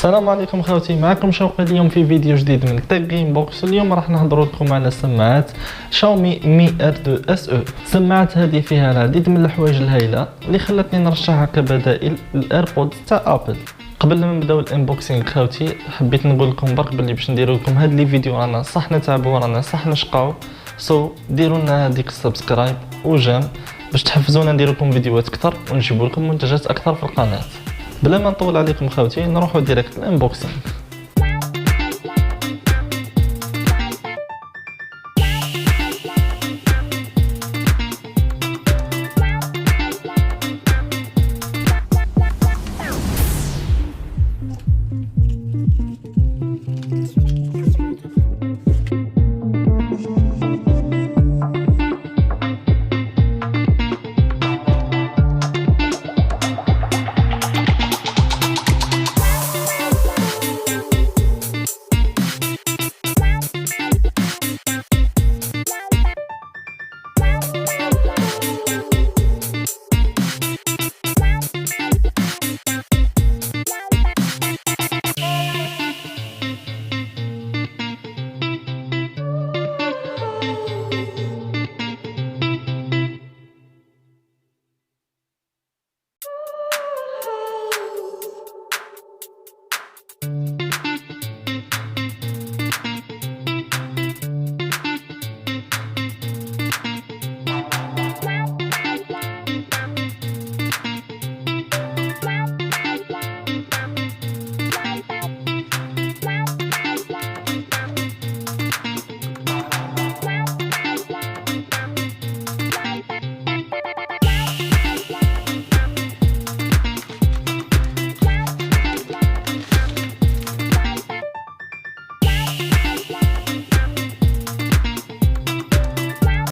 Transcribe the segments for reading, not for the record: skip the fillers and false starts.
السلام عليكم خوتي، معكم شوقي اليوم في فيديو جديد من تاك بوكس. اليوم راح نهضروا لكم على سماعات شاومي مي Air2 SE. السماعات هذه فيها العديد من الحوايج الهائله اللي خلتني نرشحها كبدائل للإيربودز تاع ابل. قبل ما نبداو الانبوكسينغ خوتي، حبيت نقول لكم برك باللي باش نديروا لكم هاد لي فيديو رانا صح نتعبوا، رانا صح نشقاو، ديروا لنا هذيك السبسكرايب وجام باش تحفزونا ندير لكم فيديوهات اكثر ونجيب لكم منتجات اكثر في القناه. بلا ما نطول عليكم خوتي، نروحوا ديريكت الانبوكسينغ.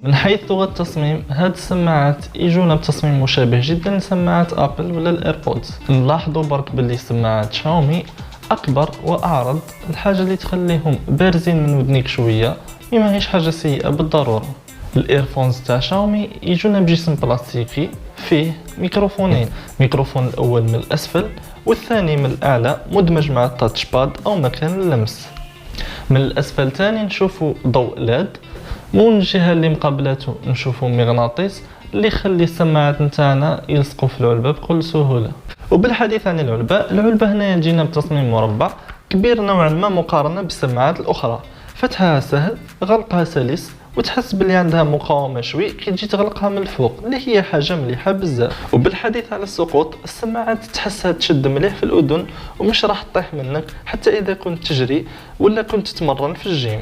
من حيث لغة التصميم، هاد السماعات يجونا بتصميم مشابه جدا لسماعات ابل ولا الايربودز. نلاحظوا برك باللي سماعات شاومي اكبر واعرض، الحاجه اللي تخليهم بارزين من ودنيك شويه، ما هيش حاجه سيئه بالضروره. الايرفونز تاع شاومي يجونا بجسم بلاستيكي فيه ميكروفونين، ميكروفون الاول من الاسفل والثاني من الاعلى مدمج مع التاتش باد او مكان اللمس. من الاسفل ثاني نشوفوا ضوء لاد، من الجهه اللي مقابلته نشوفوا مغناطيس اللي يخلي السماعات نتاعنا يلصقوا في العلبه بكل سهوله. وبالحديث عن العلبه هنا جينا بتصميم مربع كبير نوعا ما مقارنه بالسماعات الاخرى، فتحها سهل، غلقها سلس، وتحس بلي عندها مقاومه شوي كي تجي تغلقها من الفوق، اللي هي حاجه مليحه بزاف. وبالحديث على السقوط، السماعات تحسها تشد مليح في الاذن ومش راح تطيح منك حتى اذا كنت تجري ولا كنت تتمرن في الجيم.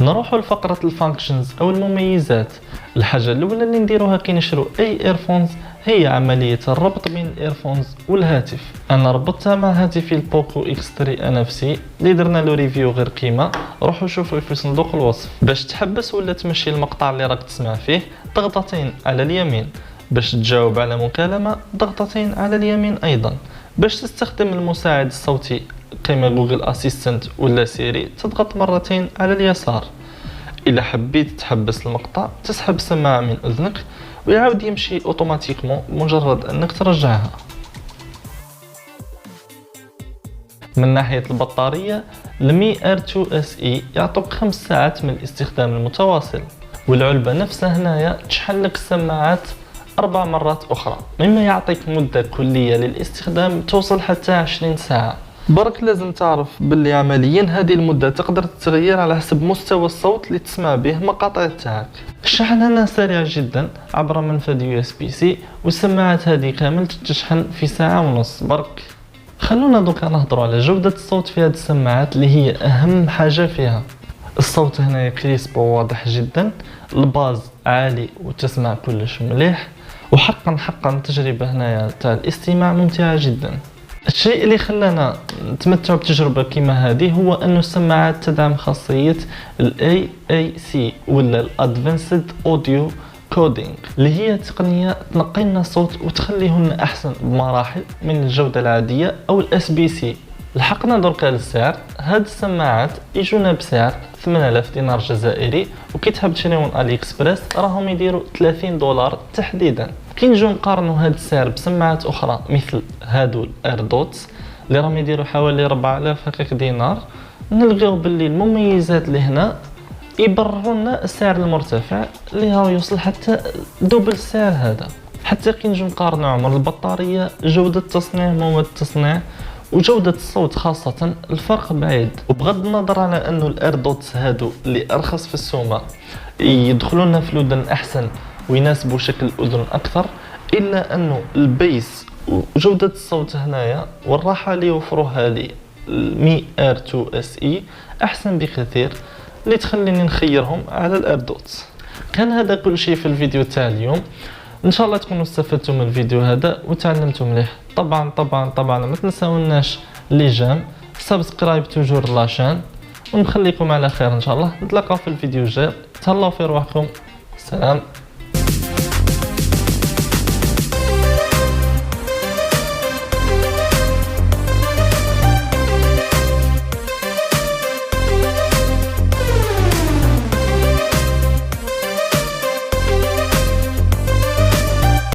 نروحوا لفقرة الفانكشنز او المميزات. الحاجة الاولى اللي نديروها كي نشرو اي ايرفونز هي عملية الربط بين الايرفونز والهاتف. انا ربطتها مع هاتفي البوكو اكس 3 NFC اللي درنا له ريفيو غير قيمة، روحوا شوفوا في صندوق الوصف. باش تحبس ولا تمشي المقطع اللي راك تسمع فيه ضغطتين على اليمين، باش تجاوب على مكالمة ضغطتين على اليمين ايضا، باش تستخدم المساعد الصوتي كما جوجل اسيستنت ولا سيري تضغط مرتين على اليسار. اذا حبيت تحبس المقطع تسحب السماعه من اذنك ويعاود يمشي اوتوماتيكمون مجرد انك ترجعها. من ناحيه البطاريه، المي Air2 SE يعطوك 5 ساعات من الاستخدام المتواصل، والعلبه نفسها هنايا تشحن لك السماعات 4 مرات اخرى، مما يعطيك مده كليه للاستخدام توصل حتى 20 ساعه. برك لازم تعرف باللي عمليا هذه المدة تقدر تتغير على حسب مستوى الصوت اللي تسمع به المقاطع تاعك. الشحن هنا سريع جدا عبر منفذ USB-C، والسماعات هذه كامل تشحن في 1.5 ساعة برك. خلونا دوكا نهضروا على جودة الصوت في هذه السماعات اللي هي اهم حاجة فيها. الصوت هنا كريسب وواضح جدا، الباز عالي وتسمع كلش مليح، وحقا التجربة هنا تاع الاستماع ممتعة جدا. الشيء اللي خلانا نتمتع بتجربة كيما هذه هو أن السماعات تدعم خاصية ال AAC ولا Advanced Audio Coding، اللي هي تقنية تنقي لنا الصوت وتخليهن أحسن بمراحل من الجودة العادية أو ال SBC. لحقنا دركا للسعر. هاد السماعات يجونا بسعر 8000 دينار جزائري، وكي تحب تشريهم علي اكسبريس راهم يديروا 30 دولار تحديدا. كي نجو نقارنوا هاد السعر بسماعات اخرى مثل هادو الايردوتس، اللي راهم يديروا حوالي 4000 هكاك دينار، نلقاو باللي المميزات اللي هنا يبرروا لنا السعر المرتفع اللي هو يوصل حتى دوبل السعر هذا. حتى كي نجي نقارنوا عمر البطاريه، جوده التصنيع، مواد التصنيع، وجودة الصوت خاصة، الفرق بعيد. وبغض النظر على انه الايردوتس هادو اللي ارخص في السومة يدخلوا لنا في الودن احسن ويناسبوا شكل الاذن اكثر، الا انه البيس وجودة الصوت هنايا والراحة اللي يوفروها لي المي اير 2 اس اي احسن بكثير، اللي تخليني نخيرهم على الايردوتس. كان هذا كل شيء في الفيديو تاع اليوم، ان شاء الله تكونوا استفدتوا من الفيديو هذا وتعلمتوا مليح. طبعا ما تنساوناش لي جيم، سبسكرايب توجور لاشين، ونخليكم على خير ان شاء الله. نتلاقاو في الفيديو الجاي، تهلاو في روحكم، سلام.